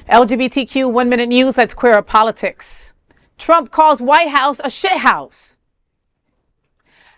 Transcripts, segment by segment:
LGBTQ 1 Minute News, let's queer up politics. Trump calls White House a shithouse.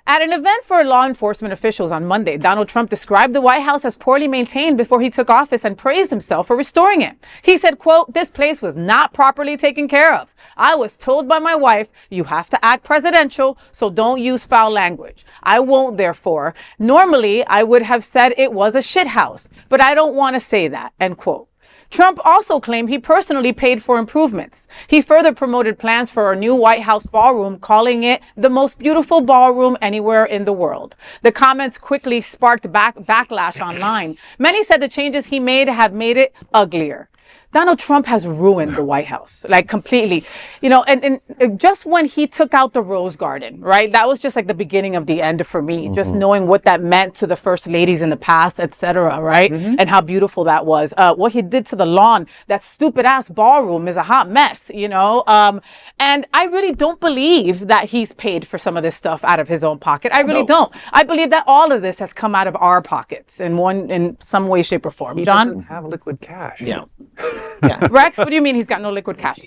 At an event for law enforcement officials on Monday, Donald Trump described the White House as poorly maintained before he took office and praised himself for restoring it. He said, quote, "This place was not properly taken care of. I was told by my wife, you have to act presidential, so don't use foul language. I won't, therefore. Normally, I would have said it was a shithouse, but I don't want to say that," end quote. Trump also claimed he personally paid for improvements. He further promoted plans for a new White House ballroom, calling it the most beautiful ballroom anywhere in the world. The comments quickly sparked backlash online. Many said the changes he made have made it uglier. Donald Trump has ruined the White House, like completely, and just when he took out the Rose Garden, right? That was just like the beginning of the end for me, just knowing what that meant to the first ladies in the past, etc., right? And how beautiful that was. What he did to the lawn, that stupid ass ballroom is a hot mess, and I really don't believe that he's paid for some of this stuff out of his own pocket. I really don't. I believe that all of this has come out of our pockets in some way, shape, or form. He John? doesn't have liquid cash. Yeah. Rex, what do you mean he's got no liquid cash?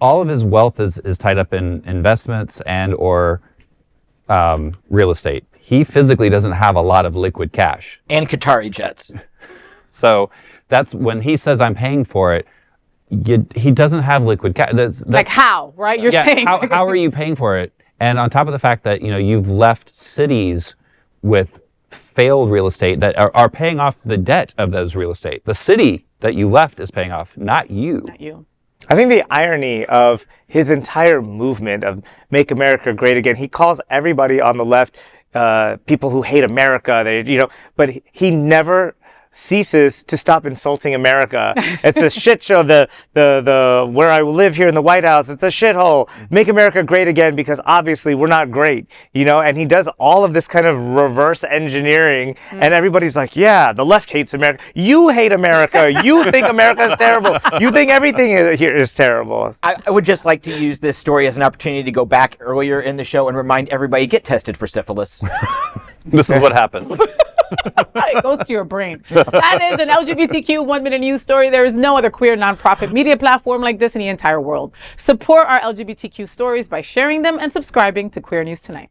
All of his wealth is tied up in investments and or real estate. He physically doesn't have a lot of liquid cash. And Qatari jets. So that's when he says I'm paying for it. He doesn't have liquid cash. Like how, right? You're saying. How are you paying for it? And on top of the fact that you've left cities with failed real estate that are paying off the debt of those real estate. The city that you left is paying off, not you. Not you. I think the irony of his entire movement of Make America Great Again, he calls everybody on the left people who hate America, but he never ceases to stop insulting America. It's a shit show. The where I live here in the White House, it's a shithole. Make America great again because obviously we're not great, and he does all of this kind of reverse engineering and everybody's like, yeah, the left hates America. You hate America. You think America is terrible. You think everything here is terrible. I would just like to use this story as an opportunity to go back earlier in the show and remind everybody, get tested for syphilis. This is what happened. It goes to your brain. That is an LGBTQ 1 Minute News story. There is no other queer nonprofit media platform like this in the entire world. Support our LGBTQ stories by sharing them and subscribing to Queer News Tonight.